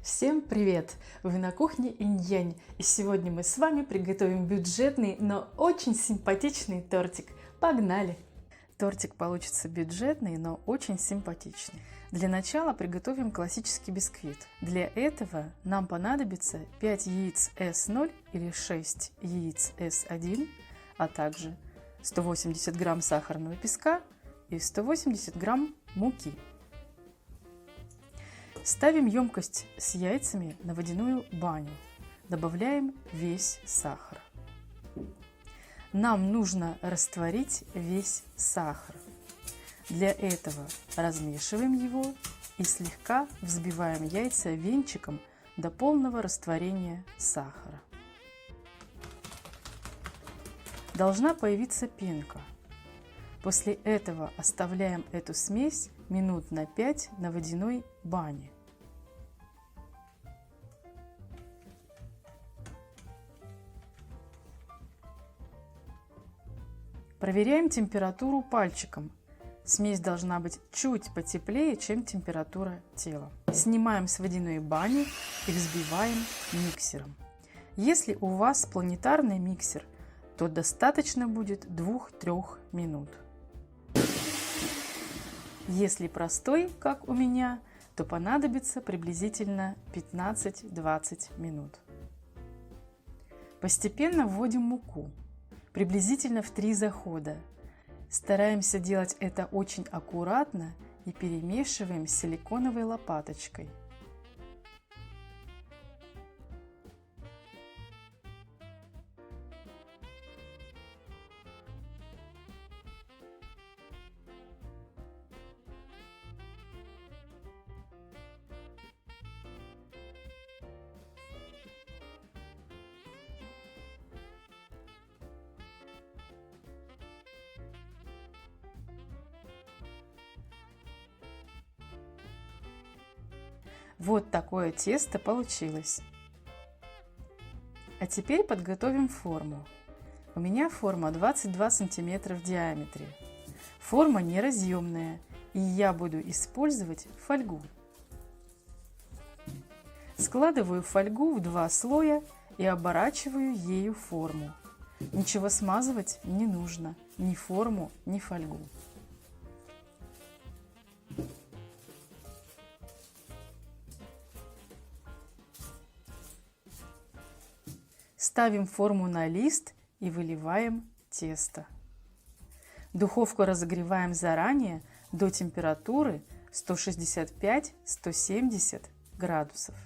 Всем привет! Вы на кухне Инь-Янь, и сегодня мы с вами приготовим бюджетный, но очень симпатичный тортик. Погнали! Тортик получится бюджетный, но очень симпатичный. Для начала приготовим классический бисквит. Для этого нам понадобится 5 яиц S0 или 6 яиц S1, а также 180 грамм сахарного песка и 180 грамм муки. Ставим емкость с яйцами на водяную баню. Добавляем весь сахар. Нам нужно растворить весь сахар. Для этого размешиваем его и слегка взбиваем яйца венчиком до полного растворения сахара. Должна появиться пенка. После этого оставляем эту смесь минут на 5 на водяной бане. Проверяем температуру пальчиком. Смесь должна быть чуть потеплее, чем температура тела. Снимаем с водяной бани и взбиваем миксером. Если у вас планетарный миксер, то достаточно будет 2-3 минут. Если простой, как у меня, то понадобится приблизительно 15-20 минут. Постепенно вводим муку, приблизительно в 3 захода. Стараемся делать это очень аккуратно и перемешиваем с силиконовой лопаточкой. Вот такое тесто получилось. А теперь подготовим форму. У меня форма 22 сантиметра в диаметре. Форма неразъемная, и я буду использовать фольгу. Складываю фольгу в 2 слоя и оборачиваю ею форму. Ничего смазывать не нужно, ни форму, ни фольгу. Ставим форму на лист и выливаем тесто. Духовку разогреваем заранее до температуры 165-170 градусов.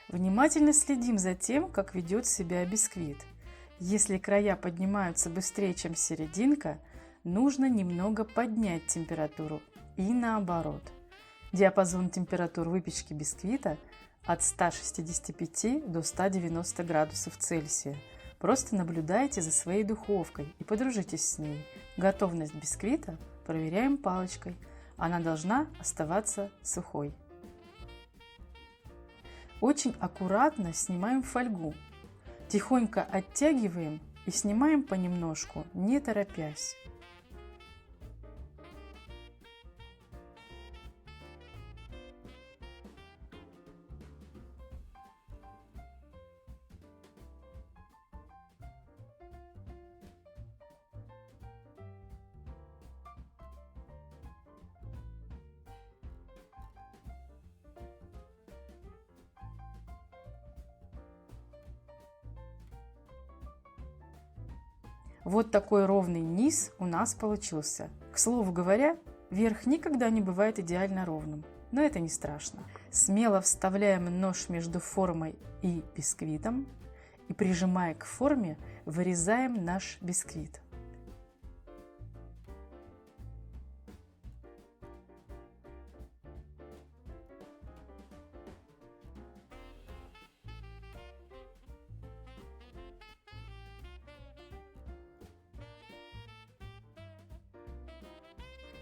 Внимательно следим за тем, как ведет себя бисквит. Если края поднимаются быстрее, чем серединка, нужно немного поднять температуру и наоборот. Диапазон температур выпечки бисквита от 165 до 190 градусов Цельсия. Просто наблюдайте за своей духовкой и подружитесь с ней. Готовность бисквита проверяем палочкой. Она должна оставаться сухой. Очень аккуратно снимаем фольгу. Тихонько оттягиваем и снимаем понемножку, не торопясь. Вот такой ровный низ у нас получился. К слову говоря, верх никогда не бывает идеально ровным, но это не страшно. Смело вставляем нож между формой и бисквитом и, прижимая к форме, вырезаем наш бисквит.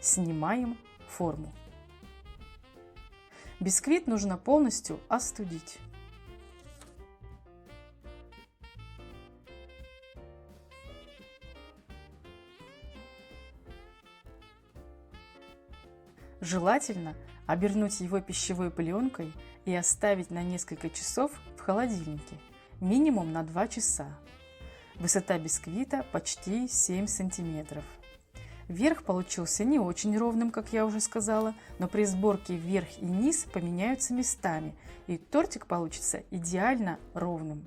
Снимаем форму. Бисквит нужно полностью остудить. Желательно обернуть его пищевой пленкой и оставить на несколько часов в холодильнике, минимум на 2 часа. Высота бисквита почти 7 сантиметров. Верх получился не очень ровным, как я уже сказала, но при сборке верх и низ поменяются местами, и тортик получится идеально ровным.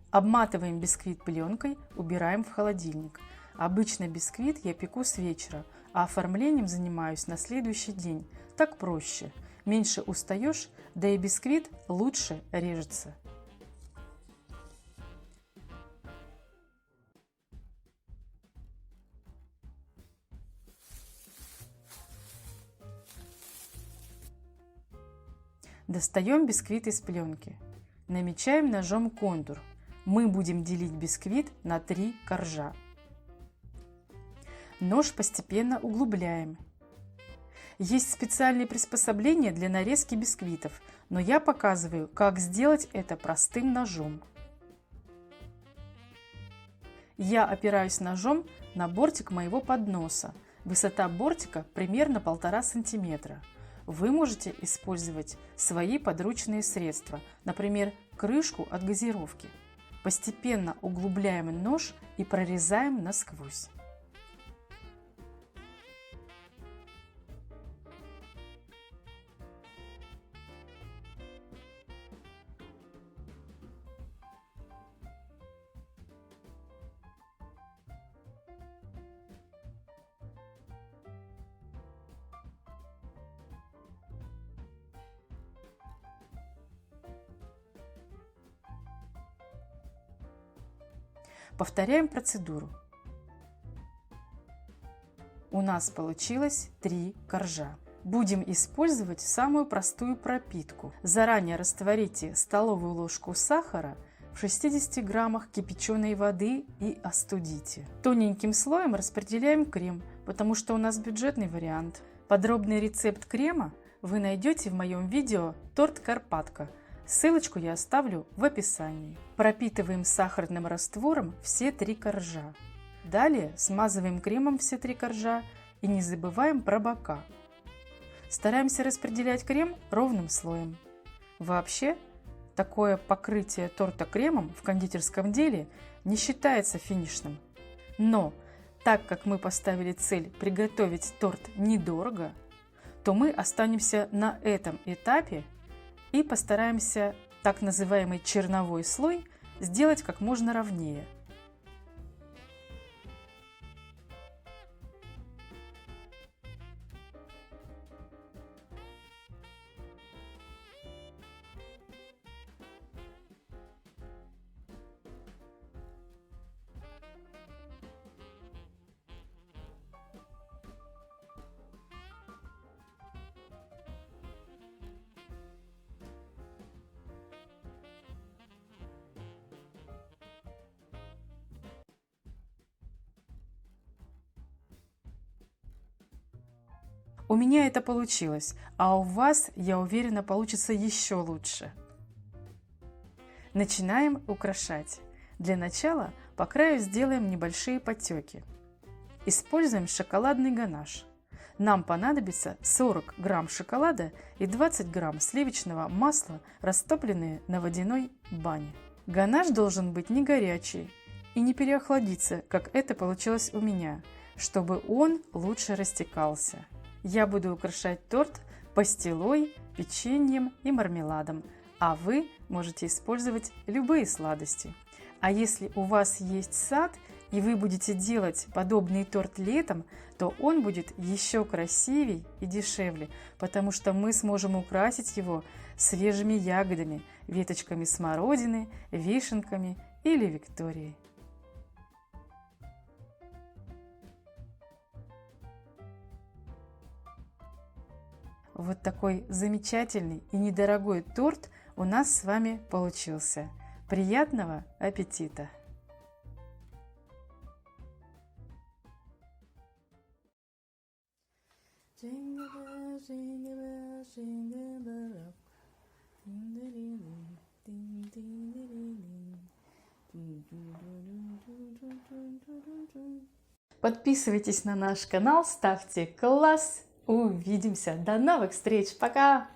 Обматываем бисквит пленкой, убираем в холодильник. Обычно бисквит я пеку с вечера, а оформлением занимаюсь на следующий день. Так проще. Меньше устаешь, да и бисквит лучше режется. Достаем бисквит из пленки. Намечаем ножом контур. Мы будем делить бисквит на 3 коржа. Нож постепенно углубляем. Есть специальные приспособления для нарезки бисквитов, но я показываю, как сделать это простым ножом. Я опираюсь ножом на бортик моего подноса. Высота бортика примерно 1,5 сантиметра. Вы можете использовать свои подручные средства, например, крышку от газировки. Постепенно углубляем нож и прорезаем насквозь. Повторяем процедуру. У нас получилось 3 коржа. Будем использовать самую простую пропитку. Заранее растворите столовую ложку сахара в 60 граммах кипяченой воды и остудите. Тоненьким слоем распределяем крем, потому что у нас бюджетный вариант. Подробный рецепт крема вы найдете в моем видео «Торт Карпатка». Ссылочку я оставлю в описании. Пропитываем сахарным раствором все 3 коржа. Далее смазываем кремом все 3 коржа и не забываем про бока. Стараемся распределять крем ровным слоем. Вообще, такое покрытие торта кремом в кондитерском деле не считается финишным. Но так как мы поставили цель приготовить торт недорого, то мы останемся на этом этапе и постараемся так называемый черновой слой сделать как можно ровнее. У меня это получилось, а у вас, я уверена, получится еще лучше. Начинаем украшать. Для начала по краю сделаем небольшие подтеки. Используем шоколадный ганаш. Нам понадобится 40 грамм шоколада и 20 грамм сливочного масла, растопленные на водяной бане. Ганаш должен быть не горячий и не переохладиться, как это получилось у меня, чтобы он лучше растекался. Я буду украшать торт пастилой, печеньем и мармеладом, а вы можете использовать любые сладости. А если у вас есть сад и вы будете делать подобный торт летом, то он будет еще красивей и дешевле, потому что мы сможем украсить его свежими ягодами, веточками смородины, вишенками или викторией. Вот такой замечательный и недорогой торт у нас с вами получился. Приятного аппетита! Jingle bells, jingle bells, jingle bell rock. Ding ding ding ding ding ding ding. Подписывайтесь на наш канал, ставьте класс. Увидимся. До новых встреч. Пока!